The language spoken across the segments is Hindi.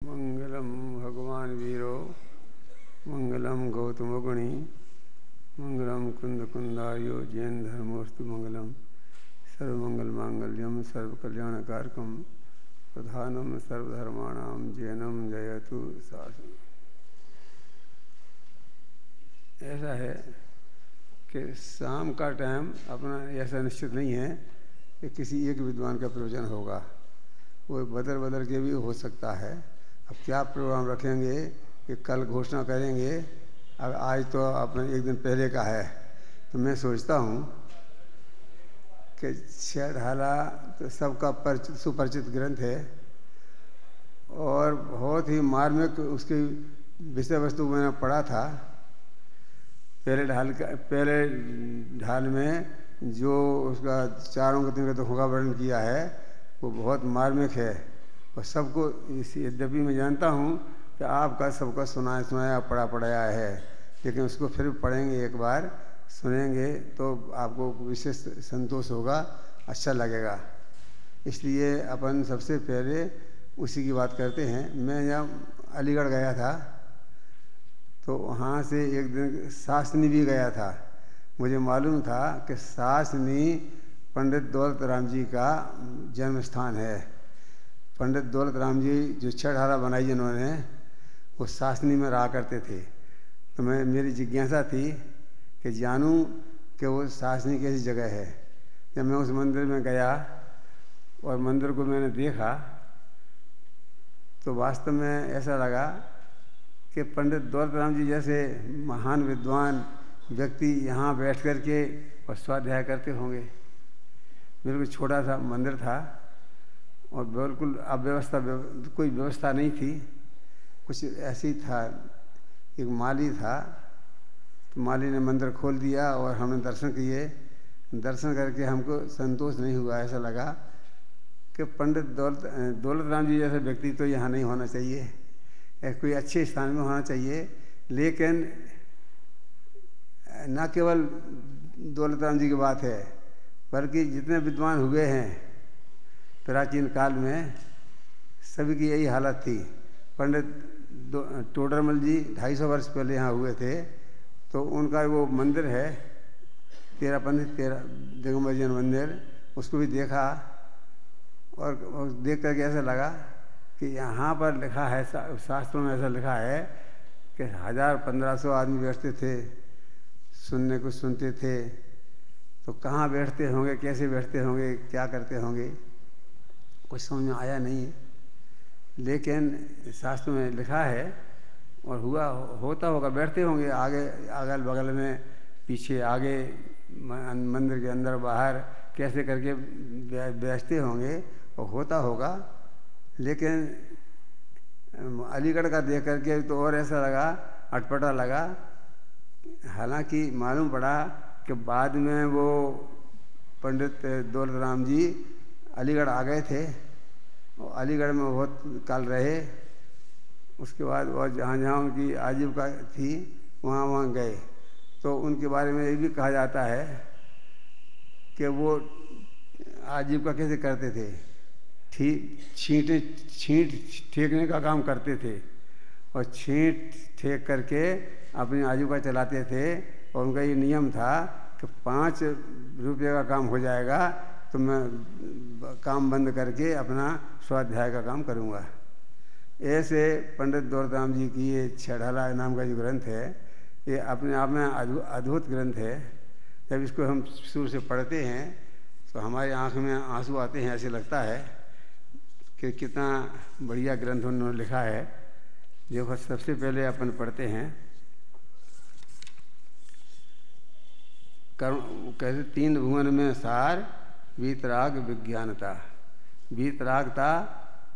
मंगलम भगवान वीरो मंगलम गौतम गुणी मंगलम कुंद कुंदायो जैन धर्मोस्तु मंगलम सर्वमंगल मांगल्यम सर्वकल्याणकारकम प्रधानम सर्वधर्माणाम जैनम जयतु शासनम। ऐसा है कि शाम का टाइम अपना ऐसा निश्चित नहीं है कि किसी एक विद्वान का प्रवचन होगा, वो बदल बदल के भी हो सकता है। अब क्या प्रोग्राम रखेंगे कि कल घोषणा करेंगे, अब आज तो अपने एक दिन पहले का है, तो मैं सोचता हूँ कि छह ढाला तो सबका सुपरिचित ग्रंथ है और बहुत ही मार्मिक उसकी विषय वस्तु मैंने पढ़ा था। पहले ढाल में जो उसका चारों गतियों का दुखों का वर्णन किया है वो बहुत मार्मिक है और सबको यद्यपि मैं जानता हूँ कि आपका सबका सुनाया पढ़ाया है, लेकिन उसको फिर पढ़ेंगे, एक बार सुनेंगे तो आपको विशेष संतोष होगा, अच्छा लगेगा। इसलिए अपन सबसे पहले उसी की बात करते हैं। मैं जब अलीगढ़ गया था तो वहाँ से एक दिन शासनी भी गया था। मुझे मालूम था कि शासनी पंडित दौलत राम जी का जन्म स्थान है। पंडित दौलत राम जी जो छह ढाला बनाई जिन्होंने, वो शासनी में रहा करते थे। तो मेरी जिज्ञासा थी कि जानूं कि वो शासनी कैसी जगह है। जब मैं उस मंदिर में गया और मंदिर को मैंने देखा तो वास्तव में ऐसा लगा कि पंडित दौलत राम जी जैसे महान विद्वान व्यक्ति यहाँ बैठ कर के और स्वाध्याय करते होंगे। बिल्कुल छोटा सा मंदिर था और बिल्कुल अव्यवस्था, कोई व्यवस्था नहीं थी, कुछ ऐसी था। एक माली था, तो माली ने मंदिर खोल दिया और हमने दर्शन किए। दर्शन करके हमको संतोष नहीं हुआ, ऐसा लगा कि पंडित दौलत राम जी जैसे व्यक्ति तो यहाँ नहीं होना चाहिए, कोई अच्छे स्थान में होना चाहिए। लेकिन न केवल दौलत राम जी की बात है, बल्कि जितने विद्वान हुए हैं प्राचीन काल में, सभी की यही हालत थी। पंडित टोडरमल जी 250 वर्ष पहले यहाँ हुए थे, तो उनका वो मंदिर है 13 दिगंबर जैन मंदिर, उसको भी देखा और देख करके ऐसा लगा कि यहाँ पर लिखा है, शास्त्रों में ऐसा लिखा है कि 1000-1500 आदमी बैठते थे, सुनने को सुनते थे। तो कहाँ बैठते होंगे, कैसे बैठते होंगे, क्या करते होंगे, कुछ समझ में आया नहीं। लेकिन शास्त्रों में लिखा है और होता होगा, बैठते होंगे आगे अगल बगल में, पीछे आगे, मंदिर के अंदर बाहर, कैसे करके बैठते होंगे और होता होगा। लेकिन अलीगढ़ का देख करके तो और ऐसा लगा, अटपटा लगा। हालांकि मालूम पड़ा कि बाद में वो पंडित दौलत राम जी अलीगढ़ आ गए थे और अलीगढ़ में बहुत काल रहे। उसके बाद और जहाँ उनकी आजीविका थी वहाँ गए। तो उनके बारे में ये भी कहा जाता है कि वो आजीविका कैसे करते थे, छींट ठेकने का काम करते थे और छींट ठेक करके अपनी आजीविका चलाते थे। और उनका ये नियम था कि 5 रुपये का काम हो जाएगा तो मैं काम बंद करके अपना स्वाध्याय का काम करूँगा। ऐसे पंडित दौलत राम जी की ये छह ढाला नाम का जो ग्रंथ है, ये अपने आप में अद्भुत ग्रंथ है। जब इसको हम शुरू से पढ़ते हैं तो हमारी आँख में आंसू आते हैं, ऐसे लगता है कि कितना बढ़िया ग्रंथ उन्होंने लिखा है। देखो, सबसे पहले अपन पढ़ते हैं कैसे 3 भुवन में सार, वीतराग विज्ञानता। वीतरागता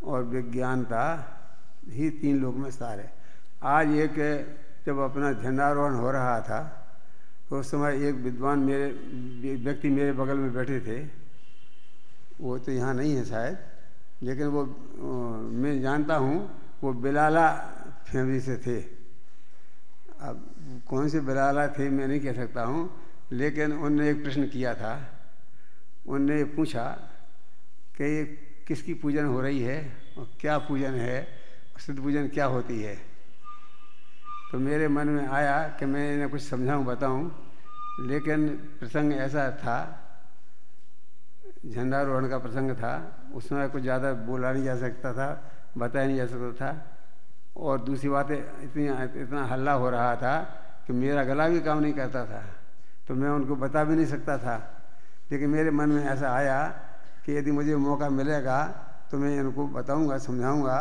और विज्ञानता ही 3 लोक में सार है। आज एक जब अपना झंडारोहण हो रहा था तो उस समय एक विद्वान व्यक्ति मेरे बगल में बैठे थे। वो तो यहाँ नहीं है शायद, लेकिन वो मैं जानता हूँ वो बिलाला फैमिली से थे। अब कौन से बिलाला थे मैं नहीं कह सकता हूँ, लेकिन उनने एक प्रश्न किया था। उनने पूछा कि ये किसकी पूजन हो रही है और क्या पूजन है, सिद्ध पूजन क्या होती है। तो मेरे मन में आया कि मैं इन्हें कुछ समझाऊं, बताऊं, लेकिन प्रसंग ऐसा था, झंडारोहण का प्रसंग था, उसमें कुछ ज़्यादा बोला नहीं जा सकता था, बताया नहीं जा सकता था, और दूसरी बात इतना हल्ला हो रहा था कि मेरा गला भी काम नहीं करता था, तो मैं उनको बता भी नहीं सकता था। लेकिन मेरे मन में ऐसा आया कि यदि मुझे मौका मिलेगा तो मैं इनको बताऊंगा, समझाऊंगा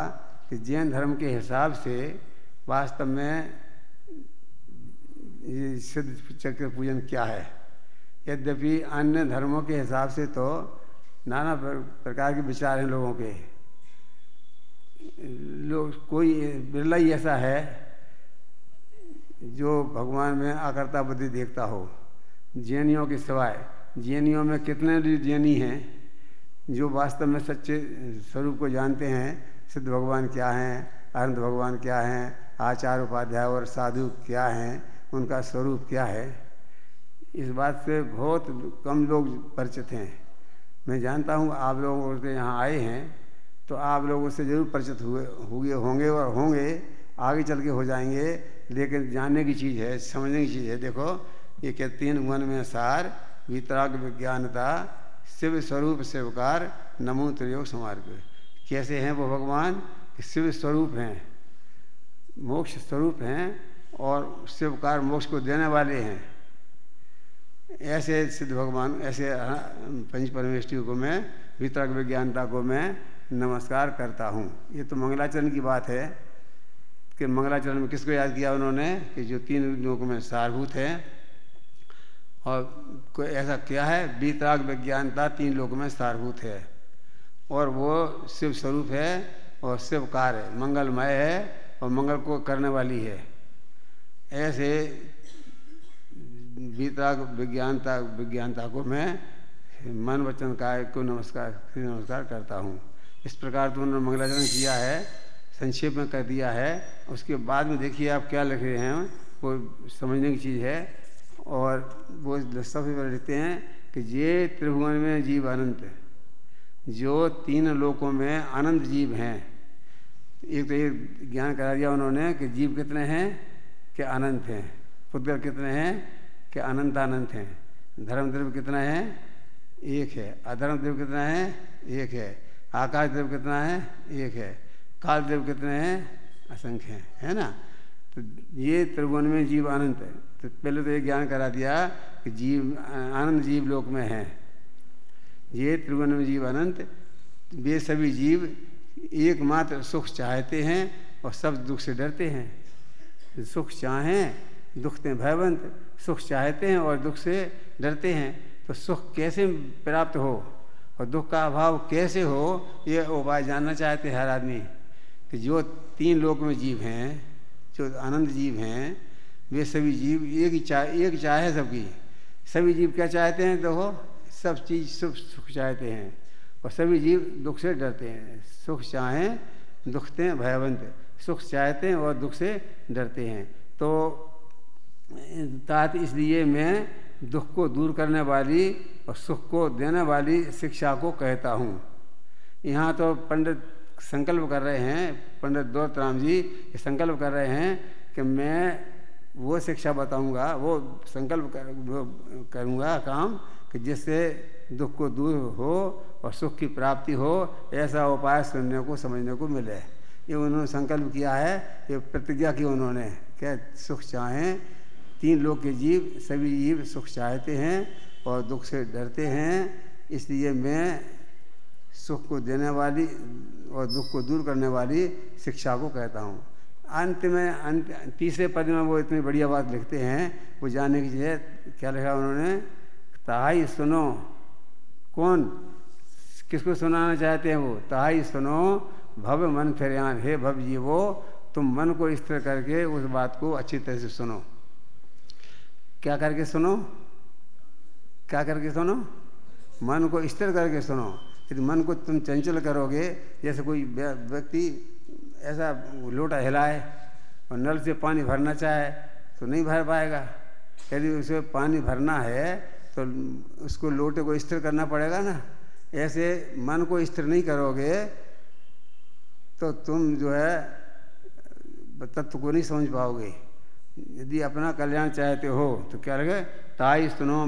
कि जैन धर्म के हिसाब से वास्तव में ये सिद्ध चक्र पूजन क्या है। यद्यपि अन्य धर्मों के हिसाब से तो नाना प्रकार के विचार हैं लोगों के, लोग कोई बिरला ही ऐसा है जो भगवान में आकर्ता बुद्धि देखता हो, जैनियों के सिवाय। जैनियों में कितने जैनी हैं जो वास्तव में सच्चे स्वरूप को जानते हैं, सिद्ध भगवान क्या हैं, अनंत भगवान क्या हैं, आचार्य उपाध्याय और साधु क्या हैं, उनका स्वरूप क्या है। इस बात से बहुत कम लोग परिचित हैं। मैं जानता हूँ आप लोग के यहाँ आए हैं तो आप लोगों से ज़रूर परिचित हुए होंगे और होंगे, आगे चल के हो जाएंगे, लेकिन जानने की चीज़ है, समझने की चीज़ है। देखो ये कहते हैं मन में सार वितराग विज्ञानता शिव स्वरूप शिवकार नमो त्रियोग समार्ग। कैसे हैं वो भगवान? शिव स्वरूप हैं, मोक्ष स्वरूप हैं और शिवकार मोक्ष को देने वाले हैं। ऐसे सिद्ध भगवान, ऐसे पंच परमेष्ठियों को मैं, वितराग विज्ञानता को मैं नमस्कार करता हूँ। ये तो मंगलाचरण की बात है कि मंगलाचरण में किसको याद किया उन्होंने कि जो तीन लोगों में सारभूत है, और कोई ऐसा क्या है, वितराग विज्ञानता तीन लोगों में सारभूत है, और वो शिव स्वरूप है और शिवकार है, मंगलमय है और मंगल को करने वाली है। ऐसे वितराग विज्ञानता को मैं मन वचन काय को नमस्कार करता हूँ। इस प्रकार तो उन्होंने मंगलाचरण किया है, संक्षेप में कर दिया है। उसके बाद में देखिए आप क्या लिख रहे हैं, वो समझने की चीज़ है। और वो सबसे पहले लिखते हैं कि ये त्रिभुवन में जीव अनंत, जो तीन लोकों में अनंत जीव हैं। एक तो ये ज्ञान करा दिया उन्होंने कि जीव कितने हैं कि अनंत हैं, पुद्गल कितने हैं कि अनंत हैं, धर्म द्रव्य कितना है, एक है, अधर्म द्रव्य कितना है, एक है, आकाश द्रव्य कितना है, एक है, काल द्रव्य कितने हैं, असंख्य हैं, है ना। तो ये त्रिभुवन में जीव अनंत है। तो पहले तो ये ज्ञान करा दिया कि जीव आनंद जीव लोक में है। ये त्रिभुवन में जीव अनंत, वे सभी जीव एकमात्र सुख चाहते हैं और सब दुख से डरते हैं। सुख चाहें दुखते भयवंत, सुख चाहते हैं और दुख से डरते हैं। तो सुख कैसे प्राप्त हो और दुख का अभाव कैसे हो, ये उपाय जानना चाहते हैं हर आदमी। कि जो तीन लोक में जीव हैं, जो आनंद जीव हैं, वे सभी जीव एक चाह है सबकी। सभी जीव क्या चाहते हैं? देखो, सब चीज़ सुख चाहते हैं और सभी जीव दुख से डरते हैं। सुख चाहें दुखते हैं भयवंत, सुख चाहते हैं और दुख से डरते हैं। तो तात इसलिए मैं दुख को दूर करने वाली और सुख को देने वाली शिक्षा को कहता हूँ। यहाँ तो पंडित संकल्प कर रहे हैं, पंडित दौलतराम जी संकल्प कर रहे हैं कि मैं वो शिक्षा बताऊंगा, वो संकल्प करूंगा काम कि जिससे दुख को दूर हो और सुख की प्राप्ति हो। ऐसा उपाय सुनने को समझने को मिले। ये उन्होंने संकल्प किया है, ये प्रतिज्ञा की उन्होंने, क्या सुख चाहें। तीन लोक के जीव, सभी जीव सुख चाहते हैं और दुख से डरते हैं। इसलिए मैं सुख को देने वाली और दुख को दूर करने वाली शिक्षा को कहता हूँ। अंत में तीसरे पद में वो इतनी बढ़िया बात लिखते हैं, वो जानने की चीज़ है। क्या लिखा उन्होंने? ताई सुनो। कौन किसको सुनाना चाहते हैं वो? ताई सुनो भव मन फिरयान। हे भव जीवो, तुम मन को स्थिर करके उस बात को अच्छी तरह से सुनो। क्या करके सुनो? क्या करके सुनो? मन को स्थिर करके सुनो। यदि मन को तुम चंचल करोगे, जैसे कोई व्यक्ति ऐसा लोटा हिलाए और नल से पानी भरना चाहे तो नहीं भर पाएगा। यदि उसे पानी भरना है तो उसको लोटे को स्थिर करना पड़ेगा ना। ऐसे मन को स्थिर नहीं करोगे तो तुम जो है तत्व को नहीं समझ पाओगे। यदि अपना कल्याण चाहते हो तो क्या लगे, ताई सुनो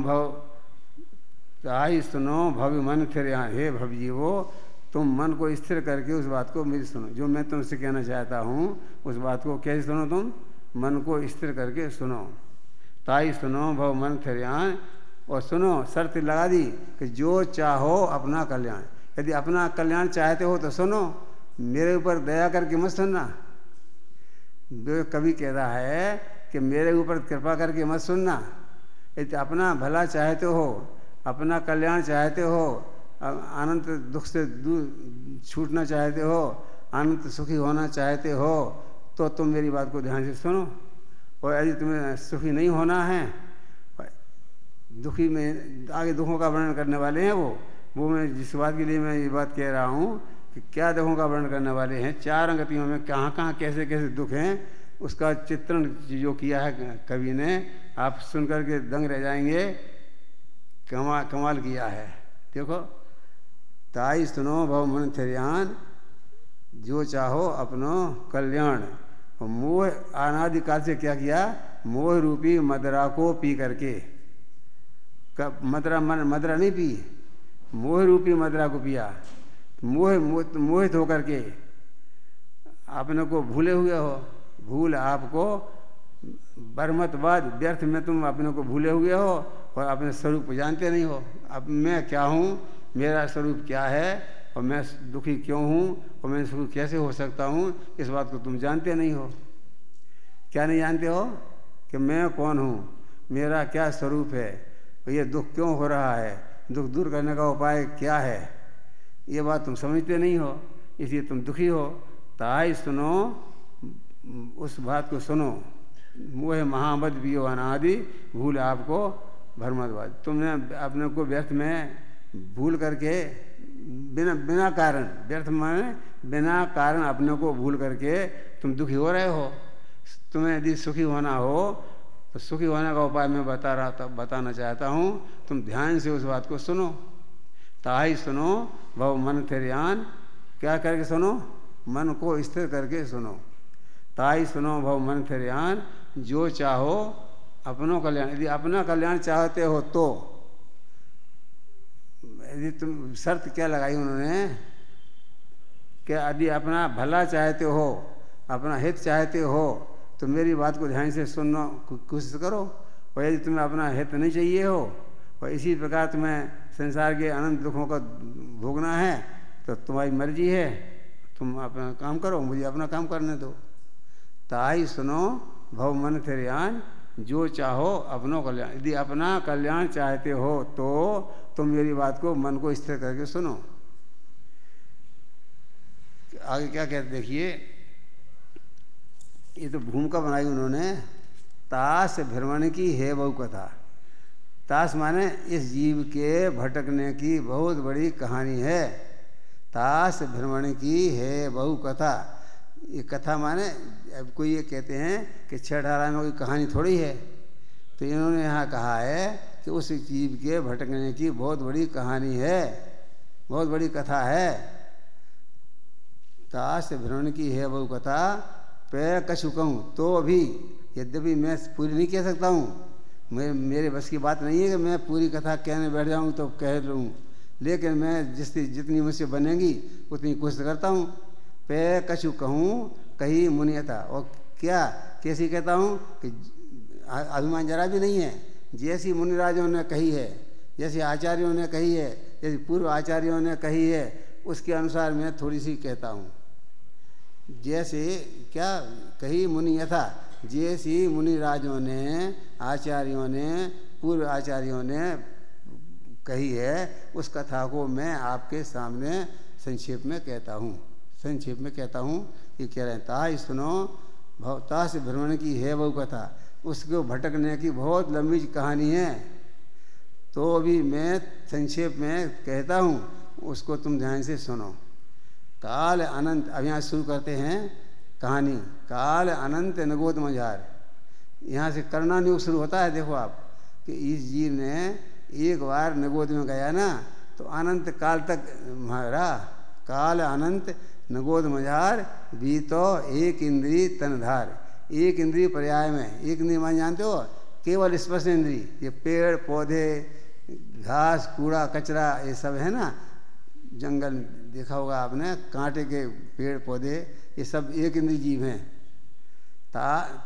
भव मन फिर यहाँ। हे भव जीवो, तुम मन को स्थिर करके उस बात को मेरी सुनो। जो मैं तुमसे कहना चाहता हूँ उस बात को कैसे सुनो, तुम मन को स्थिर करके सुनो। ताई सुनो भव मन फिर यहाँ। और सुनो, शर्त लगा दी कि जो चाहो अपना कल्याण। यदि अपना कल्याण चाहते हो तो सुनो, मेरे ऊपर दया करके मत सुनना। कभी कह रहा है कि मेरे ऊपर कृपा करके मत सुनना। यदि अपना भला चाहते हो, अपना कल्याण चाहते हो, अनंत दुख से दूर छूटना चाहते हो, अनंत सुखी होना चाहते हो, तो तुम मेरी बात को ध्यान से सुनो। और यदि तुम्हें सुखी नहीं होना है, दुखी में आगे दुखों का वर्णन करने वाले हैं वो मैं जिस बात के लिए मैं ये बात कह रहा हूँ कि क्या दुखों का वर्णन करने वाले हैं, 4 अंगतियों में कहाँ कहाँ कैसे कैसे दुख हैं, उसका चित्रण जो किया है कवि ने, आप सुन कर के दंग रह जाएंगे। कमाल किया है। देखो, ताई सुनो भव मन थिरयान, जो चाहो अपनो कल्याण। और मोह अनादिकाल से क्या किया, मोह रूपी मदरा को पी करके, मदरा नहीं पी, मोह रूपी मदरा को पिया। मोहित होकर के अपने को भूले हुए हो। भूल आपको बरमतवाद, व्यर्थ में तुम अपने को भूले हुए हो और अपने स्वरूप को जानते नहीं हो। अब मैं क्या हूँ, मेरा स्वरूप क्या है, और मैं दुखी क्यों हूँ, और मैं सुखी कैसे हो सकता हूँ, इस बात को तुम जानते नहीं हो। क्या नहीं जानते हो कि मैं कौन हूँ, मेरा क्या स्वरूप है, ये दुख क्यों हो रहा है, दुख दूर करने का उपाय क्या है, ये बात तुम समझते नहीं हो, इसलिए तुम दुखी हो। ताई सुनो, उस बात को सुनो। मोह महामद वियो अनादि, भूल आपको भरमतवाद। तुमने अपने को व्यर्थ में भूल करके बिना कारण, व्यर्थ में बिना कारण अपने को भूल करके तुम दुखी हो रहे हो। तुम्हें यदि सुखी होना हो तो सुखी होने का उपाय मैं बताना चाहता हूँ, तुम ध्यान से उस बात को सुनो। ताई सुनो भव मन थिरयान, क्या करके सुनो, मन को स्थिर करके सुनो। ताई सुनो भव मन थिरयान, जो चाहो अपनों कल्याण। यदि अपना कल्याण चाहते हो तो, यदि तुम शर्त क्या लगाई उन्होंने कि यदि अपना भला चाहते हो, अपना हित चाहते हो, तो मेरी बात को ध्यान से सुनना कोशिश करो। और यदि तुम्हें अपना हित नहीं चाहिए हो और इसी प्रकार तुम्हें संसार के अनंत दुखों का भोगना है, तो तुम्हारी मर्जी है, तुम अपना काम करो, मुझे अपना काम करने दो। ताई सुनो भव मन थिरयान, जो चाहो अपनों कल्याण। यदि अपना कल्याण चाहते हो तो तुम मेरी बात को मन को स्थिर करके सुनो। आगे क्या कहते देखिए, ये तो भूमिका बनाई उन्होंने, तास भ्रमण की है बहु कथा। तास माने इस जीव के भटकने की बहुत बड़ी कहानी है। तास भ्रमण की है बहु कथा। ये कथा माने, अब कोई ये कहते हैं कि 6-18 में कोई कहानी थोड़ी है, तो इन्होंने यहाँ कहा है कि उस जीव के भटकने की बहुत बड़ी कहानी है, बहुत बड़ी कथा है। तास भ्रमण की है बहु कथा, पे कछु कहूँ तो भी, यद्यपि मैं पूरी नहीं कह सकता हूँ, मेरे बस की बात नहीं है कि मैं पूरी कथा कहने बैठ जाऊँ तो कह लूँ, लेकिन मैं जितनी मुझसे बनेगी उतनी कोशिश करता हूँ। पे कछु कहूँ कही मुनियता, और क्या कैसी कहता हूँ कि अभिमान जरा भी नहीं है। जैसी मुनिराजों ने कही है, जैसे आचार्यों ने कही है, जैसे पूर्व आचार्यों ने कही है, उसके अनुसार मैं थोड़ी सी कहता हूँ। जैसे क्या कही मुनि यथा, जैसी मुनिराजों ने, आचार्यों ने, पूर्व आचार्यों ने कही है, उस कथा को मैं आपके सामने संक्षेप में कहता हूँ। संक्षेप में कहता हूँ, ये कह रहे हैं, ताई सुनो भवता से भ्रमण की है बहु कथा, उसको भटकने की बहुत लंबी कहानी है, तो अभी मैं संक्षेप में कहता हूँ, उसको तुम ध्यान से सुनो। काल अनंत, अब यहाँ शुरू करते हैं कहानी। काल अनंत नगोद मझार, यहाँ से करणान योग शुरू होता है। देखो आप कि इस जीव ने एक बार नगोद में गया ना, तो अनंत काल तक रहा। काल अनंत नगोद मझार भी तो एक इंद्री तनधार। एक इंद्रिय पर्याय में, एक इंद्रिय मान जानते हो, केवल स्पर्श इंद्रिय, ये पेड़ पौधे घास कूड़ा कचरा ये सब है ना, जंगल देखा होगा आपने, कांटे के पेड़ पौधे, ये सब एक इंद्रिय जीव हैं।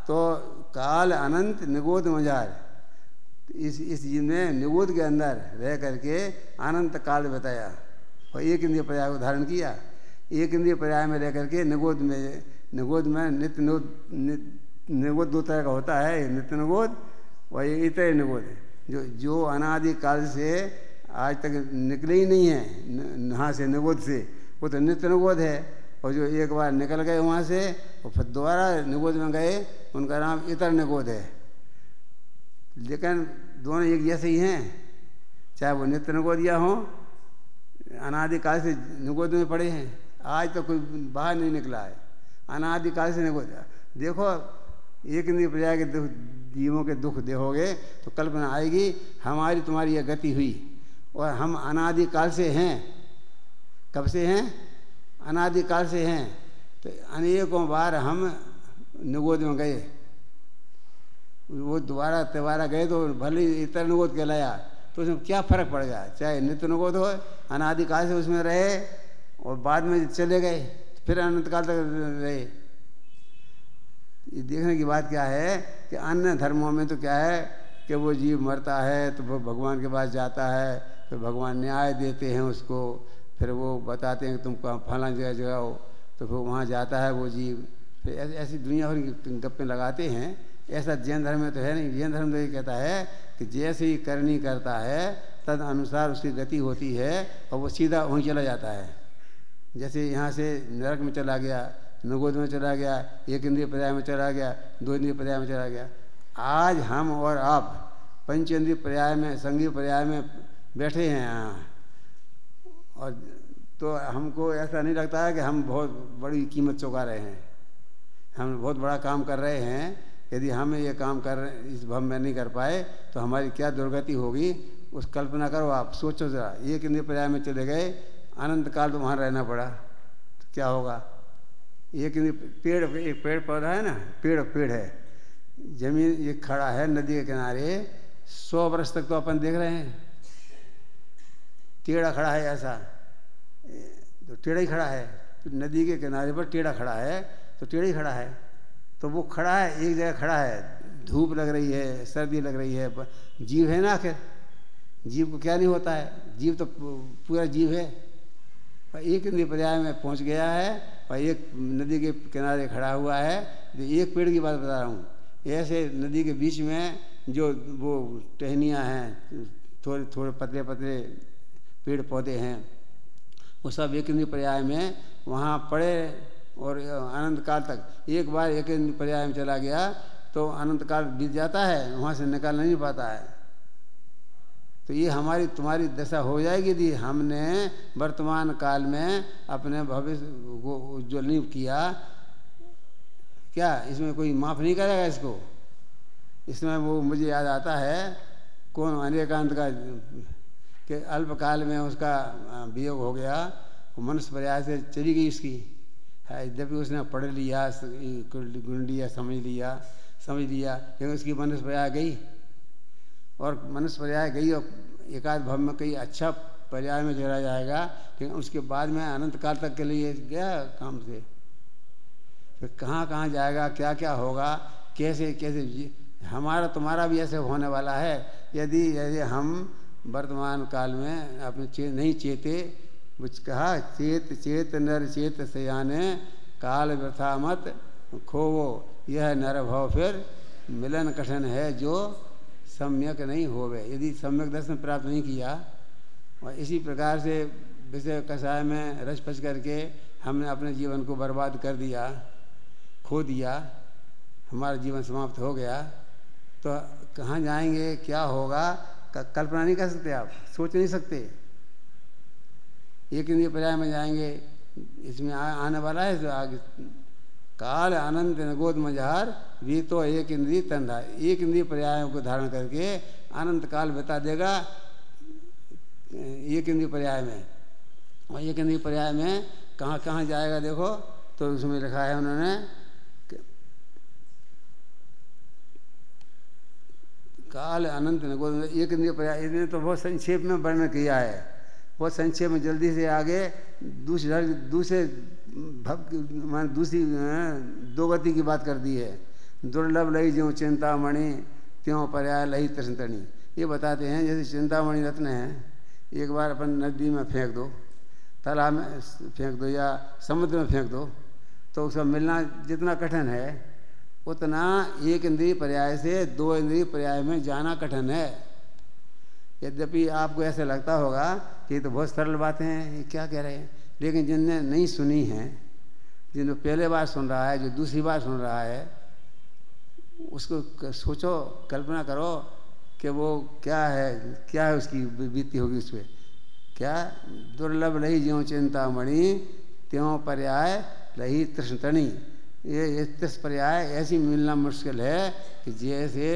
तो काल अनंत निगोद मजार, इस जीव ने निगोद के अंदर रह करके अनंत काल बताया और एक इंद्रिय पर्याय को धारण किया। एक इंद्रिय पर्याय में रह करके निगोद में नित्य निगोद दो तरह का होता है, नित्य निगोद और ये इतर निगोद, जो अनादि काल से आज तक निकले ही नहीं है वहाँ से निगोद से, वो तो नित्य निगोद है। और जो एक बार निकल गए वहाँ से और फिर दोबारा निगोद में गए, उनका नाम इतर निगोद है। लेकिन दोनों एक जैसे ही हैं, चाहे वो नित्य निगोदिया हों, अनादिकाल से निगोद में पड़े हैं, आज तो कोई बाहर नहीं निकला है, अनादिकाल से निगोद। देखो एक इंद्रिय पर्याय के जीवों के दुख देखोगे तो कल्पना आएगी हमारी तुम्हारी यह गति हुई, और हम अनादिकाल से हैं। कब से हैं? अनादिकाल से हैं। तो अनेकों बार हम निगोद में गए, वो दोबारा गए तो भले इतर निगोद कहलाया, तो उसमें क्या फर्क पड़ गया? चाहे नित्य निगोद हो, अनादिकाल से उसमें रहे और बाद में चले गए, फिर अनंतकाल तक रहे। ये देखने की बात क्या है कि अन्य धर्मों में तो क्या है कि वो जीव मरता है तो वो भगवान के पास जाता है, फिर भगवान न्याय देते हैं उसको, फिर वो बताते हैं कि तुम कहाँ फलां जगह जाओ, तो फिर वहाँ जाता है वो जीव। फिर ऐसी दुनिया भर की गप्पें लगाते हैं। ऐसा जैन धर्म में तो है नहीं। जैन धर्म तो ये कहता है कि जैसे ही करनी करता है तद अनुसार उसकी गति होती है और वो सीधा वहीं चला जाता है। जैसे यहाँ से नरक में चला गया, निगोद में चला गया, एक इंद्रिय पर्याय में चला गया, दो इंद्रिय पर्याय में चला गया। आज हम और आप पंच इंद्रिय पर्याय में, संघीय पर्याय में बैठे हैं यहाँ, और तो हमको ऐसा नहीं लगता है कि हम बहुत बड़ी कीमत चुका रहे हैं, हम बहुत बड़ा काम कर रहे हैं। यदि हम ये काम कर रहे इस भव में नहीं कर पाए तो हमारी क्या दुर्गति होगी, उस कल्पना करो आप, सोचो ज़रा। एक इंद्रिय पर्याय में चले गए, अनंत काल तो वहाँ रहना पड़ा, तो क्या होगा? एक पेड़ पौधा है ना, पेड़ है, जमीन ये खड़ा है नदी के किनारे, 100 वर्ष तक तो अपन देख रहे हैं, टेढ़ा खड़ा है, ऐसा तो टेढ़ा ही खड़ा है। तो नदी के किनारे पर टेढ़ा खड़ा है तो टेढ़ा ही खड़ा है, तो वो खड़ा है एक जगह खड़ा है, धूप लग रही है, सर्दी लग रही है, जीव है ना, आखिर जीव को क्या नहीं होता है? जीव तो पूरा जीव है। एक इंद्रिय पर्याय में पहुंच गया है और एक नदी के किनारे खड़ा हुआ है। तो एक पेड़ की बात बता रहा हूँ, ऐसे नदी के बीच में जो वो टहनियाँ हैं, थोड़े पतले पतले पेड़ पौधे हैं, वो सब एक इंद्रिय पर्याय में वहाँ पड़े और अनंत काल तक। एक बार एक इंद्रिय पर्याय में चला गया तो अनंत काल बीत जाता है, वहाँ से निकाल नहीं पाता है। तो ये हमारी तुम्हारी दशा हो जाएगी यदि हमने वर्तमान काल में अपने भविष्य को उज्ज्वल नहीं किया। क्या इसमें कोई माफ़ नहीं करेगा इसको? इसमें वो मुझे याद आता है, कौन अनेकांत का, कि अल्पकाल में उसका वियोग हो गया, वो मनुष्य पर्याय से चली गई उसकी। यद्यपि उसने पढ़ लिया, गुण लिया, समझ लिया, लेकिन उसकी मनुष्य पर्याय गई। और मनुष्य पर्याय गई और एकाध भव में कई अच्छा पर्याय में जोड़ा जाएगा, लेकिन उसके बाद में अनंत काल तक के लिए गया काम से। फिर कहाँ कहाँ जाएगा, क्या क्या होगा, कैसे कैसे हमारा तुम्हारा भी ऐसे होने वाला है। यदि हम वर्तमान काल में अपने नहीं चेते, कुछ कहा, चेत नर चेत सयाने, काल व्यथा मत खोवो, यह नर भव फिर मिलन कठिन है जो सम्यक नहीं होवे। यदि सम्यक दर्शन प्राप्त नहीं किया और इसी प्रकार से विषय कषाय में रच पच करके हमने अपने जीवन को बर्बाद कर दिया, खो दिया, हमारा जीवन समाप्त हो गया, तो कहाँ जाएंगे, क्या होगा, कल्पना नहीं कर सकते आप, सोच नहीं सकते। एक इंद्रिय पर्याय में जाएंगे, इसमें आने वाला है जो आगे, काल अनंत निगोद मझार भी तो एक इंद्रिय तंधा। एक इंद्रिय पर्यायों को धारण करके अनंत काल बता देगा एक इंद्रिय पर्याय में। और एक इंद्रिय पर्याय में कहाँ कहाँ जाएगा देखो, तो उसमें लिखा है उन्होंने काल अनंत एक इंद्रिय पर्याय, इसने तो बहुत संक्षेप में वर्णन किया है, बहुत संक्षेप में। जल्दी से आगे दूसरे मान दूसरी दो गति की बात कर दी है। दुर्लभ लई ज्यों चिंतामणि त्यों पर्याय लही तृष्णतणी। ये बताते हैं जैसे चिंतामणि रत्न है, एक बार अपन नदी में फेंक दो, तालाब में फेंक दो या समुद्र में फेंक दो, तो उसका मिलना जितना कठिन है उतना एक इंद्रिय पर्याय से दो इंद्रिय पर्याय में जाना कठिन है। यद्यपि आपको ऐसा लगता होगा कि ये तो बहुत सरल बातें हैं, ये क्या कह रहे हैं, लेकिन जिनने नहीं सुनी है, जिन्हें पहले बार सुन रहा है, जो दूसरी बार सुन रहा है, उसको सोचो, कल्पना करो कि वो क्या है उसकी बीती होगी उस पर। क्या दुर्लभ लही ज्यों चिंतामणि त्यों पर्याय लही तृष्णतणी। ये तृष पर्याय ऐसी मिलना मुश्किल है कि जैसे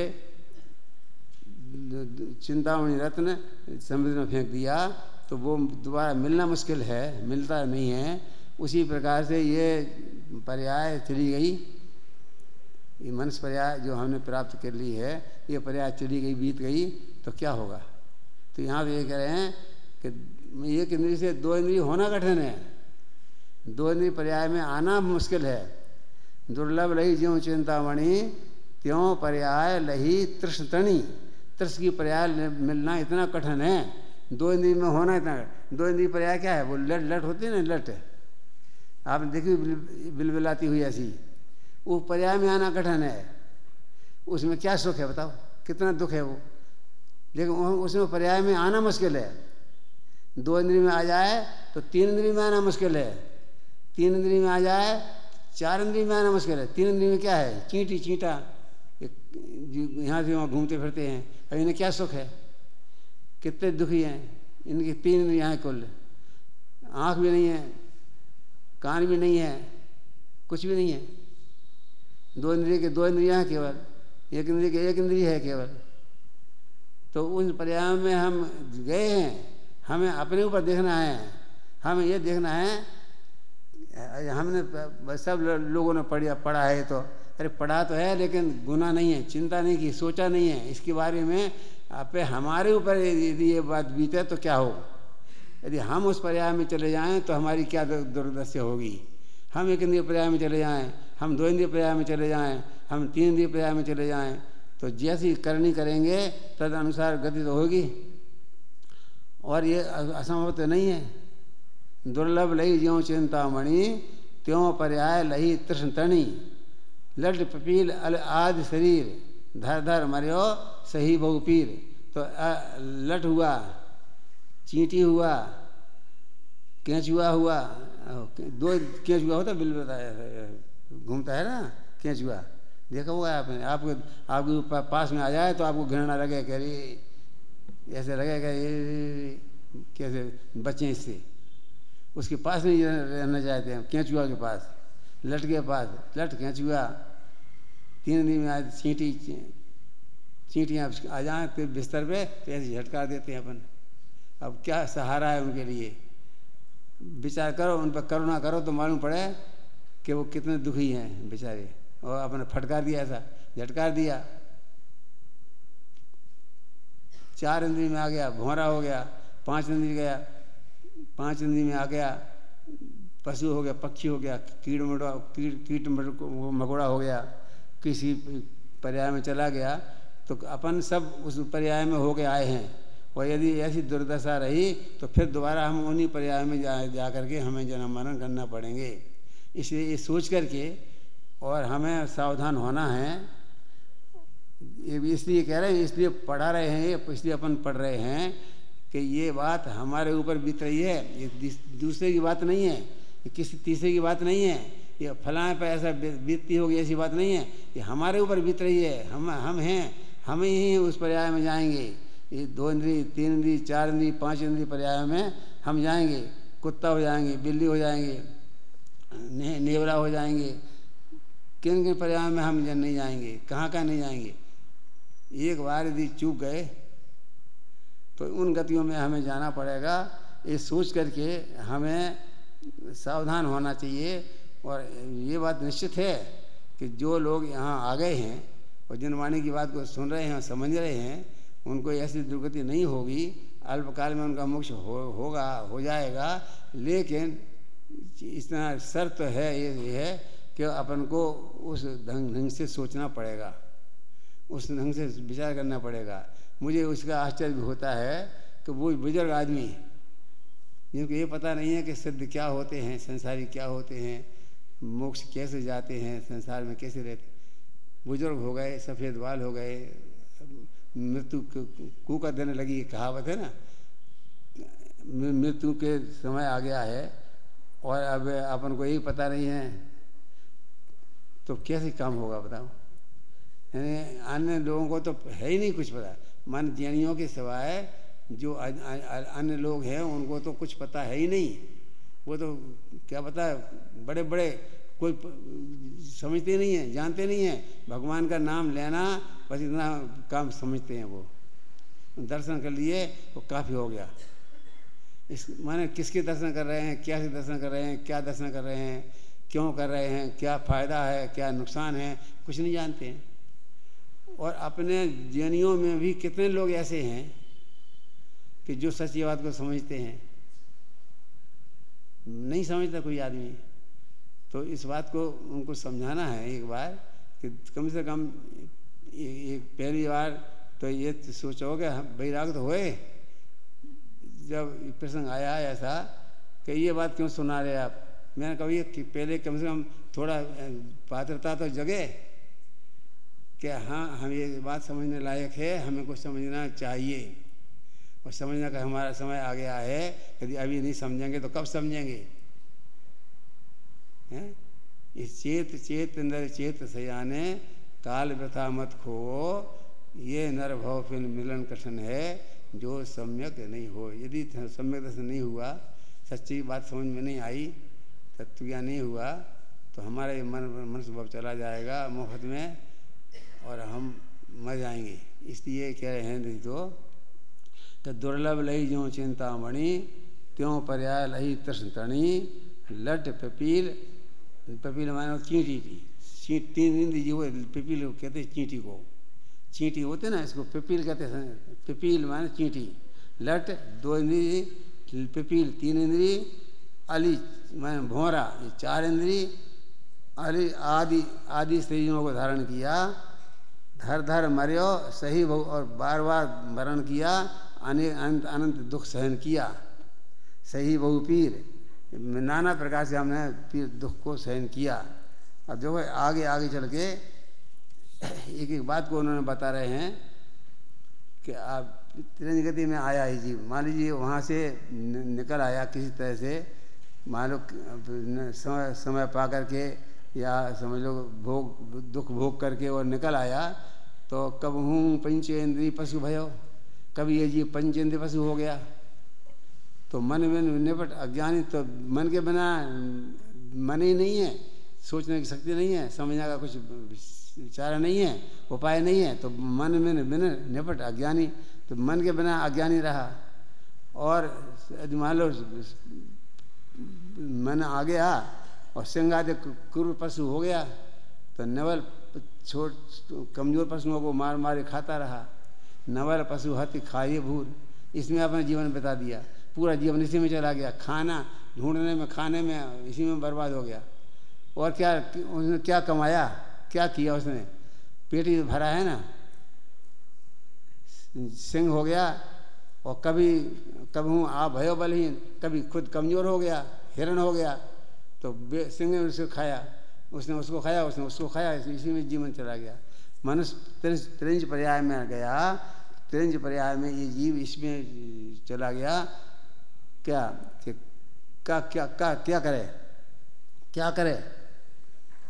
चिंतामणि रत्न समुद्र में फेंक दिया तो वो दोबारा मिलना मुश्किल है, मिलता नहीं है। उसी प्रकार से ये पर्याय चली गई, ये मनुष्य पर्याय जो हमने प्राप्त कर ली है, ये पर्याय चली गई, बीत गई, तो क्या होगा। तो यहाँ पे ये कह रहे हैं कि एक इंद्रिय से दो इंद्रिय होना कठिन है, दो इंद्रिय पर्याय में आना मुश्किल है। दुर्लभ लही ज्यों चिंतामणि त्यों पर्याय लही तृष्णतणी। तृष की पर्याय मिलना इतना कठिन है, दो इंद्रिय में होना इतना। दो इंद्रिय पर्याय क्या है, वो लट होती है ना, लट आपने देखी बिलबिलाती हुई ऐसी, वो पर्याय में आना कठिन है। उसमें क्या सुख है बताओ, कितना दुख है वो, लेकिन उसमें पर्याय में आना मुश्किल है। दो इंद्रिय में आ जाए तो तीन इंद्रिय में आना मुश्किल है, तीन इंद्रिय में आ जाए चार इंद्रिय में आना मुश्किल है। तीन इंद्रिय में क्या है, चींटा यहाँ से वहाँ घूमते फिरते हैं, अब इन्हें क्या सुख है, कितने दुखी हैं। इनकी तीन इंद्रियाँ हैं कुल, आँख भी नहीं है, कान भी नहीं है, कुछ भी नहीं है। दो इंद्रिय के दो इंद्रियाँ हैं केवल, एक इंद्रिय के एक इंद्रिय है केवल। तो उन पर्यायों में हम गए हैं, हमें अपने ऊपर देखना है, हमें ये देखना है। हमने सब लोगों ने पढ़ा है, तो अरे पढ़ा तो है लेकिन गुना नहीं है, चिंता नहीं की, सोचा नहीं है इसके बारे में। आप हमारे ऊपर यदि ये बात बीते तो क्या हो, यदि हम उस पर्याय में चले जाएं तो हमारी क्या दुर्दशा होगी। हम एक इंद्रिय पर्याय में चले जाएं, हम दो इंद्रिय पर्याय में चले जाएं, हम तीन इंद्रिय पर्याय में चले जाएं, तो जैसी करनी करेंगे तद अनुसार गति तो होगी, और ये असंभव तो नहीं है। दुर्लभ लही ज्यों चिंतामणि त्यों पर्याय लही तृष्णतणी। लट पपील आदि शरीर धर धर मर्यो सही बहु पीर। तो लट हुआ, चींटी हुआ, केंचुआ हुआ, दो केंचुआ होता बिल बताया घूमता है ना केंचुआ, देखा हुआ है आपने। आपके पास में आ जाए तो आपको घृणा लगे, कह रही ऐसे लगेगा ये कैसे बचें इससे, उसके पास नहीं रहना चाहते हैं, केंचुआ के पास, लट के पास। लट केंचुआ तीन दिन में आज चींटियाँ आ जाएँ तो बिस्तर पे तो ऐसे झटका देते हैं अपन। अब क्या सहारा है उनके लिए, विचार करो, उन पर करुणा करो तो मालूम पड़े कि वो कितने दुखी हैं बेचारे। और अपने फटकार दिया, ऐसा झटकार दिया, चार इंद्री में आ गया, भौरा हो गया, पांच इंद्री गया, पांच इंद्री में आ गया, पशु हो गया, पक्षी हो गया, कीट मकोड़ा हो गया, किसी पर्याय में चला गया, तो अपन सब उस पर्याय में हो के आए हैं। और यदि ऐसी दुर्दशा रही तो फिर दोबारा हम उन्हीं पर्याय में जा करके हमें जन्म मरण करना पड़ेंगे। इसलिए ये सोच करके और हमें सावधान होना है। इसलिए कह रहे हैं, इसलिए पढ़ा रहे हैं, इसलिए अपन पढ़ रहे हैं कि ये बात हमारे ऊपर बीत रही है, ये दूसरे की बात नहीं है, ये किसी तीसरे की बात नहीं है, ये फलाने पर ऐसा बीतती होगी ऐसी बात नहीं है, ये हमारे ऊपर बीत रही है। हम हैं, हम ही उस पर्याय में जाएंगे। ये दो इंद्री, तीन इंद्री, चार इंद्री, पांच इंद्री पर्याय में हम जाएंगे। कुत्ता हो जाएंगे, बिल्ली हो जाएंगे, नेवला हो जाएंगे, किन किन पर्याय में हम नहीं जाएंगे, कहाँ कहाँ नहीं जाएंगे। एक बार यदि चूक गए तो उन गतियों में हमें जाना पड़ेगा। ये सोच करके हमें सावधान होना चाहिए। और ये बात निश्चित है कि जो लोग यहाँ आ गए हैं और जिन वाणी की बात को सुन रहे हैं और समझ रहे हैं, उनको ऐसी दुर्गति नहीं होगी। अल्पकाल में उनका मोक्ष हो जाएगा। लेकिन इतना शर्त है, ये है कि अपन को उस ढंग से सोचना पड़ेगा, उस ढंग से विचार करना पड़ेगा। मुझे उसका आश्चर्य भी होता है कि वो बुजुर्ग आदमी जिनको ये पता नहीं है कि सिद्ध क्या होते हैं, संसारी क्या होते हैं, मोक्ष कैसे जाते हैं, संसार में कैसे रहते, बुजुर्ग हो गए, सफ़ेद बाल हो गए, मृत्यु कूका देने लगी, ये कहावत है ना, मृत्यु के समय आ गया है और अब अपन को यही पता नहीं है, तो कैसे काम होगा बताओ। यानी अन्य लोगों को तो है ही नहीं कुछ पता, मन ज्ञानियों के सिवाय जो अन्य लोग हैं उनको तो कुछ पता है ही नहीं। वो तो क्या पता है, बड़े बड़े कोई समझते नहीं हैं, जानते नहीं हैं। भगवान का नाम लेना बस इतना काम समझते हैं। वो दर्शन कर लिए वो काफ़ी हो गया। इस माने किसके दर्शन कर रहे हैं, क्या से दर्शन कर रहे हैं, क्या दर्शन कर रहे हैं, क्यों कर रहे हैं, क्या फ़ायदा है, क्या नुकसान है, कुछ नहीं जानते हैं। और अपने ज्ञानियों में भी कितने लोग ऐसे हैं कि जो सच्ची बात को समझते हैं, नहीं समझता कोई आदमी। तो इस बात को उनको समझाना है एक बार कि कम से कम एक पहली बार तो ये सोचो कि वैराग तो होए। जब प्रसंग आया ऐसा कि ये बात क्यों सुना रहे आप, मैंने कहा ये कि पहले कम से कम थोड़ा पात्रता तो जगे कि हाँ हम ये बात समझने लायक है, हमें कुछ समझना चाहिए। और समझने का हमारा समय आ गया है, यदि अभी नहीं समझेंगे तो कब समझेंगे। हैं इस चेत नर चेत सयाने काल व्यथा मत खो, ये नर भव फिर मिलन कठिन है जो सम्यक नहीं हो। यदि सम्यक दर्शन नहीं हुआ, सच्ची बात समझ में नहीं आई, तत्व ज्ञान नहीं हुआ, तो हमारा ये मन स्वभाव चला जाएगा मुफ्त में और हम मर जाएंगे। इसलिए कह रहे हैं तो दुर्लभ लही जो चिंतामणि, त्यों पर्याय लही तृष्ण तणी, लट पपील, पपील माने चींटी थी, तीन इंद्री जी वो पिपील कहते हैं चींटी को, चींटी होते ना इसको पिपील कहते हैं। पिपील माने चींटी, लट दो इंद्री, पिपील तीन इंद्री, अली माने भौरा ये चार इंद्री, अली आदि शरीरों को धारण किया, धर धर मर्यो सही बहु और बार बार मरण किया, अनंत अनंत दुख सहन किया, सही बहु पीर, नाना प्रकार से हमने पीर दुख को सहन किया। अब जो है आगे आगे चल के एक एक बात को उन्होंने बता रहे हैं कि आप त्रिंज गति में आया ही जी, मान लीजिए वहाँ से निकल आया किसी तरह से, मान लो समय पा करके या समझ लो दुख भोग करके और निकल आया, तो कब हूँ पंचेंद्रिय पशु भयो, कभी ये जी पंचेंद्रिय पशु हो गया। तो मन में निपट अज्ञानी, तो मन के बिना मन ही नहीं है, सोचने की शक्ति नहीं है, समझने का कुछ चारा नहीं है, उपाय नहीं है। तो मन में बिना निपट अज्ञानी, तो मन के बिना अज्ञानी रहा। और मान लो मन आ गया और सिंह आदि क्रूर पशु हो गया, तो नवल कमजोर पशुओं को मार मारे खाता रहा। नवल पशु हति खाइए भूर, इसमें अपना जीवन बिता दिया, पूरा जीवन इसी में चला गया, खाना ढूंढने में, खाने में, इसी में बर्बाद हो गया। और क्या उसने क्या कमाया, क्या किया उसने, पेट ही भरा है ना। सिंह हो गया और कभी आप भयो बलहीन, कभी खुद कमजोर हो गया, हिरण हो गया, तो सिंह ने उसको खाया, उसने उसको खाया, उसने उसको खाया, इसी में जीवन चला गया। मनुष्य त्रिंज पर्याय में गया, त्रिंज पर्याय में ये जीव इसमें चला गया। क्या क्या क्या क्या क्या करे, क्या करे,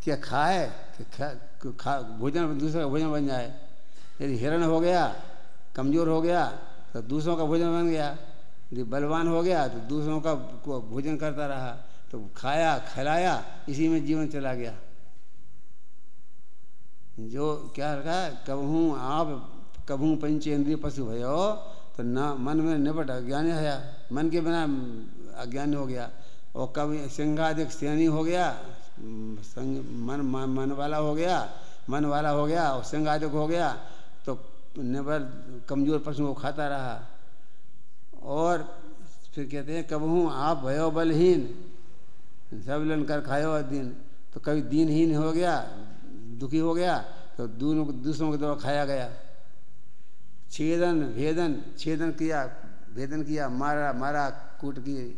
क्या खाए, भोजन दूसरे का भोजन बन जाए। यदि हिरण हो गया, कमजोर हो गया, तो दूसरों का भोजन बन गया। यदि बलवान हो गया तो दूसरों का भोजन करता रहा, तो खाया खिलाया, इसी में जीवन चला गया। जो क्या रखा, कबहूँ आप कबहूँ पंचेंद्रिय पशु भयो, तो न मन में निपट अज्ञानी है, मन के बिना अज्ञानी हो गया। और कभी सिंहाधिक सेनी हो गया, मन वाला हो गया और सिंहाधिक हो गया तो निबर कमजोर पशु को खाता रहा। और फिर कहते हैं कबहू आप भयो बलहीन सब लन कर खायो दिन, तो कभी दीनहीन हो गया, दुखी हो गया तो दूसरों के द्वारा खाया गया। छेदन किया, मारा कूट किए,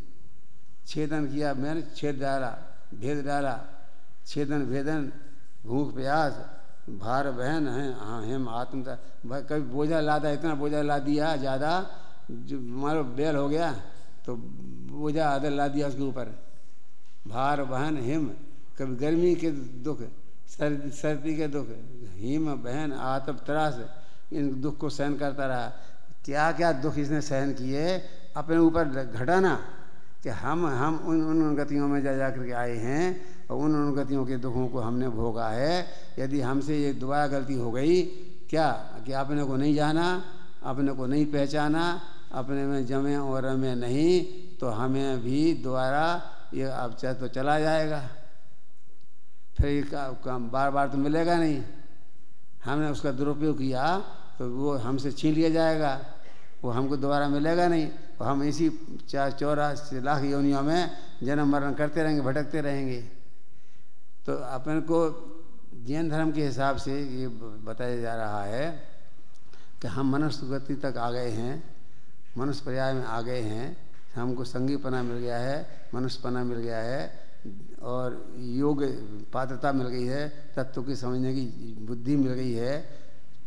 छेदन किया मैंने छेद डाला, भेद डाला, छेदन भेदन, भूख प्यास, भार बहन है हाँ हेम आत्म। कभी बोझा लादा, इतना बोझा ला दिया ज़्यादा जो मारो बैल हो गया तो बोझा आधा ला दिया उसके ऊपर। भार बहन हिम, कभी गर्मी के दुख, सर्दी के दुख, हिम बहन आतप त्रास, इन दुख को सहन करता रहा। क्या क्या दुख इसने सहन किए, अपने ऊपर घटाना कि हम उन गतियों में जा कर के आए हैं और उन गतियों के दुखों को हमने भोगा है। यदि हमसे ये दोबारा गलती हो गई क्या कि अपने को नहीं जाना, अपने को नहीं पहचाना, अपने में जमे और रमे नहीं, तो हमें भी दोबारा ये अब चाहे तो चला जाएगा, फिर ये काम बार बार तो मिलेगा नहीं। हमने उसका दुरुपयोग किया तो वो हमसे छीन लिया जाएगा, वो हमको दोबारा मिलेगा नहीं। और हम इसी 84 लाख योनियों में जन्म मरण करते रहेंगे, भटकते रहेंगे। तो अपन को जैन धर्म के हिसाब से ये बताया जा रहा है कि हम मनुष्य गति तक आ गए हैं, मनुष्य पर्याय में आ गए हैं, हमको संगीपना मिल गया है, मनुष्यपना मिल गया है और योग पात्रता मिल गई है, तत्व की समझने की बुद्धि मिल गई है,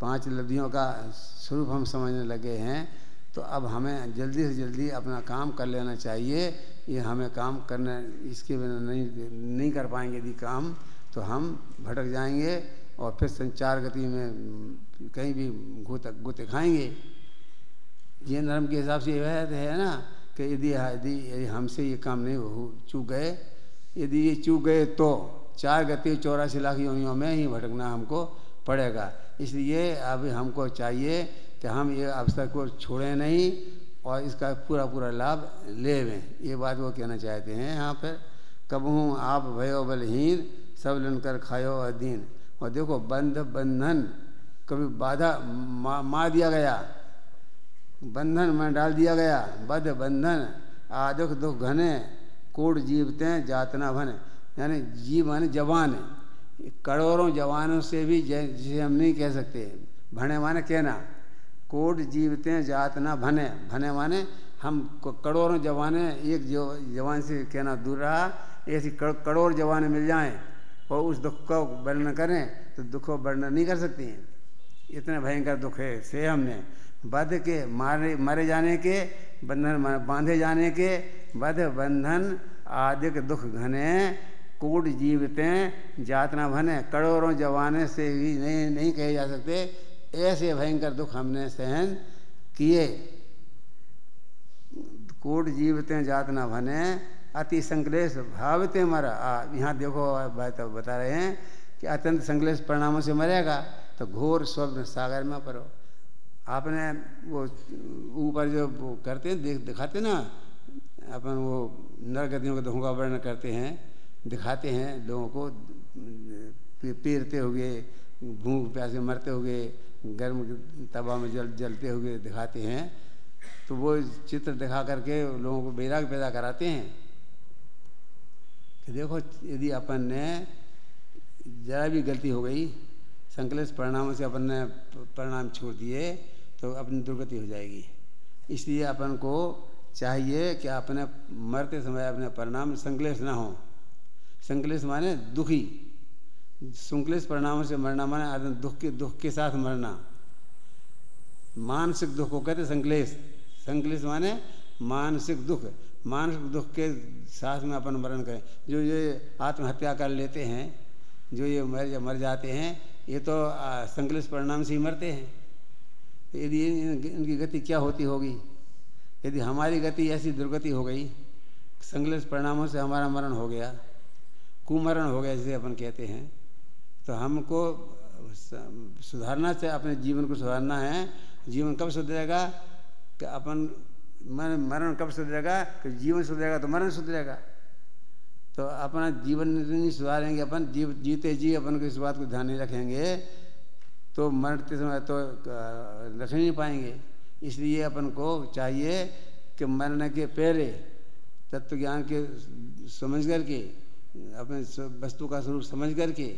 5 लब्धियों का स्वरूप हम समझने लगे हैं। तो अब हमें जल्दी से जल्दी अपना काम कर लेना चाहिए। ये हमें काम करना, इसके बिना नहीं कर पाएंगे यदि काम, तो हम भटक जाएंगे और फिर संचार गति में कहीं भी गुते खाएंगे। जैन धर्म के हिसाब से यह है ना कि यदि हमसे ये काम नहीं चूक गए, यदि ये चूक गए तो 4 गति 84 लाख योनियों में ही भटकना हमको पड़ेगा। इसलिए अब हमको चाहिए कि हम ये अवसर को छोड़ें नहीं और इसका पूरा लाभ लेवें। ये बात वो कहना चाहते हैं यहाँ पर। कबहू आप भयो बलहीन सब लन कर खायो अधीन। और देखो बंधन कभी बाधा मार दिया गया, बंधन में डाल दिया गया, बद्ध बंधन आदुख दुख घने, कोट जीवते जातना भन। यानी जीव माने जवान, करोड़ों जवानों से भी जिसे हम नहीं कह सकते, भने माने कहना, कोट जीवते जातना भने, भने माने हम करोड़ों जवाने एक जवान से कहना दूर रहा, ऐसी करोड़ जवान मिल जाएं और उस दुख का वर्णन करें तो दुख को वर्णन नहीं कर सकती हैं। इतने भयंकर दुख है से हमने बध के मारे जाने के, बंधन बांधे जाने के, बध बंधन आदिक दुख घने, कूट जीवते जातना भने। करोड़ों जवाने से भी नहीं कहे जा सकते, ऐसे भयंकर दुख हमने सहन किए। कूट जीवते जातना भने, अति संक्लेश भावते मरा। यहाँ देखो भाई तो बता रहे हैं कि अत्यंत संक्लेश परिणामों से मरेगा तो घोर स्वप्न सागर में पड़ो। आपने वो ऊपर जो वो करते हैं दिखाते ना, अपन वो नरगतियों के दुखों का वर्णन करते हैं, दिखाते हैं लोगों को पीरते हुए, भूख प्यासे मरते हुए, गर्म तवा में जलते हुए दिखाते हैं। तो वो चित्र दिखा करके लोगों को वैराग पैदा कराते हैं कि देखो यदि अपन ने जरा भी गलती हो गई, संकलेश परिणामों से अपन ने परिणाम छोड़ दिए तो अपनी दुर्गति हो जाएगी। इसलिए अपन को चाहिए कि अपने मरते समय अपने परिणाम संकलेश ना हो। संकलेश माने दुखी, संकलेश परिणामों से मरना माने दुख के साथ मरना। मानसिक दुख को कहते संकलेश। संकलेश माने मानसिक दुख, मानसिक दुख के साथ में अपन मरण करें। जो ये आत्महत्या कर लेते हैं, जो ये मर जाते हैं, ये तो संकलेश परिणाम से ही मरते हैं। यदि इनकी गति क्या होती होगी? यदि हमारी गति ऐसी दुर्गति हो गई, संकलेश परिणामों से हमारा मरण हो गया, कुमरण हो गया जिसे अपन कहते हैं, तो हमको सुधारना चाहिए, अपने जीवन को सुधारना है। जीवन कब सुधरेगा कि अपन मरण कब सुधरेगा कि जीवन सुधरेगा तो मरण सुधरेगा। तो अपना जीवन नहीं सुधारेंगे, अपन जीते जी अपन को इस बात को ध्यान नहीं रखेंगे तो मरते समय तो रख नहीं पाएंगे। इसलिए अपन को चाहिए कि मरने के पहले तत्व ज्ञान के समझ करके, अपने वस्तु का स्वरूप समझ करके,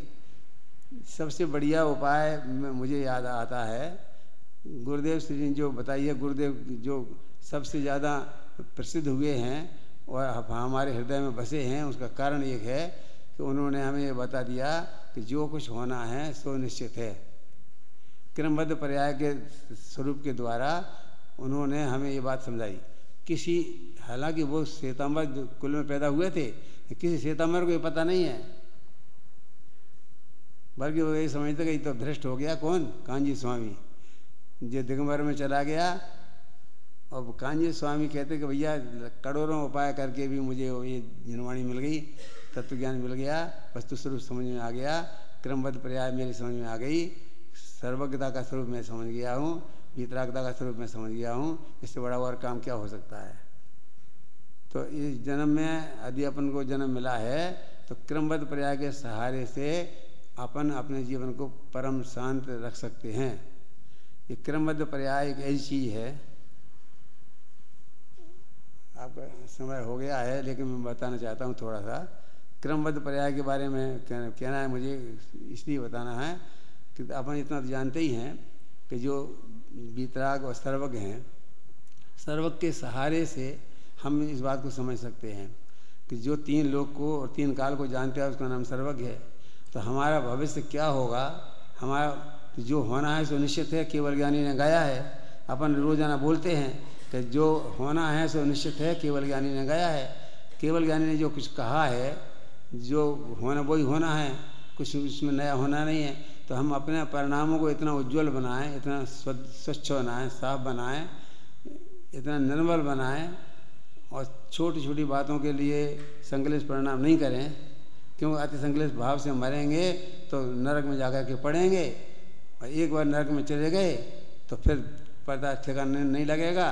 सबसे बढ़िया उपाय मुझे याद आता है गुरुदेव श्री जी जो बताई है। गुरुदेव जो सबसे ज़्यादा प्रसिद्ध हुए हैं और हमारे हृदय में बसे हैं, उसका कारण एक है कि उन्होंने हमें ये बता दिया कि जो कुछ होना है सो निश्चित है। क्रमबद्ध पर्याय के स्वरूप के द्वारा उन्होंने हमें ये बात समझाई। हालांकि वो श्वेतांबर कुल में पैदा हुए थे, किसी श्वेतांबर को ये पता नहीं है, बल्कि वो यही समझते कि तो भ्रष्ट हो गया। कौन? कांजी स्वामी, जो दिगंबर में चला गया। और कांजी स्वामी कहते कि भैया करोड़ों उपाय करके भी मुझे ये जिनवाणी मिल गई, तत्व ज्ञान मिल गया, वस्तु स्वरूप समझ में आ गया, क्रमबद्ध पर्याय मेरी समझ में आ गई, सर्वज्ञता का स्वरूप मैं समझ गया हूँ, वीतरागता का स्वरूप मैं समझ गया हूँ। इससे बड़ा और काम क्या हो सकता है। तो इस जन्म में यदि अपन को जन्म मिला है तो क्रमबद्ध पर्याय के सहारे से अपन अपने जीवन को परम शांत रख सकते हैं। ये क्रमबद्ध पर्याय एक ऐसी चीज़ है, आपका समय हो गया है लेकिन मैं बताना चाहता हूँ थोड़ा सा। क्रमबद्ध पर्याय के बारे में कहना है मुझे, इसलिए बताना है कि अपन इतना तो जानते ही हैं कि जो वीतराग और सर्वज्ञ हैं, सर्वज्ञ के सहारे से हम इस बात को समझ सकते हैं कि जो तीन लोक को और तीन काल को जानते हैं उसका नाम सर्वज्ञ है। तो हमारा भविष्य क्या होगा, हमारा जो होना है सो निश्चित है, केवल ज्ञानी ने गाया है। अपन रोजाना बोलते हैं कि जो होना है सो निश्चित है, केवल ज्ञानी ने गाया है। केवल ज्ञानी ने जो कुछ कहा है, जो होना वही होना है, कुछ उसमें नया होना नहीं है। तो हम अपने परिणामों को इतना उज्जवल बनाएं, इतना स्वच्छ बनाएं, साफ बनाएं, इतना निर्मल बनाएं और छोटी छोटी बातों के लिए संकलित परिणाम नहीं करें, क्योंकि अति संकलित भाव से मरेंगे तो नरक में जाकर के पड़ेंगे। और एक बार नरक में चले गए तो फिर पता ठिकाना नहीं लगेगा,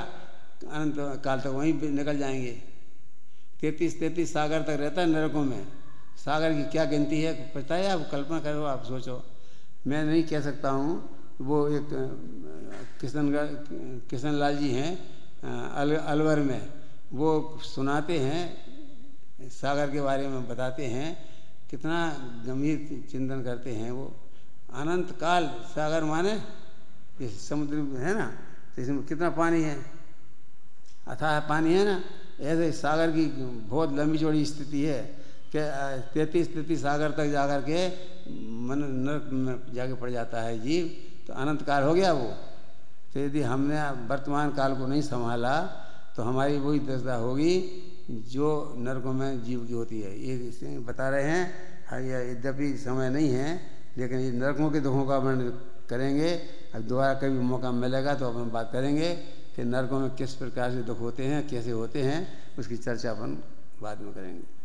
अनंत काल तक वहीं निकल जाएंगे। 33 सागर तक रहता है नरकों में। सागर की क्या गिनती है पता है? आप कल्पना करो, आप सोचो। मैं नहीं कह सकता हूँ। वो एक किशन लाल जी हैं अलवर में, वो सुनाते हैं, सागर के बारे में बताते हैं, कितना गंभीर चिंतन करते हैं वो। अनंत काल सागर माने ये समुद्र है ना, तो इसमें कितना पानी है, अथाह पानी है ना। ऐसे सागर की बहुत लंबी चौड़ी स्थिति है कि 33 सागर तक जाकर के मन नरक में जाके पड़ जाता है जीव। तो अनंत काल हो गया वो। तो यदि हमने वर्तमान काल को नहीं संभाला तो हमारी वही दशा होगी जो नरकों में जीव की होती है। ये बता रहे हैं। हाँ, यद्यपि समय नहीं है, लेकिन ये नरकों के दुखों का वर्णन करेंगे। अब दोबारा कभी मौका मिलेगा तो अपन बात करेंगे कि नरकों में किस प्रकार से दुख होते हैं, कैसे होते हैं, उसकी चर्चा अपन बाद में करेंगे।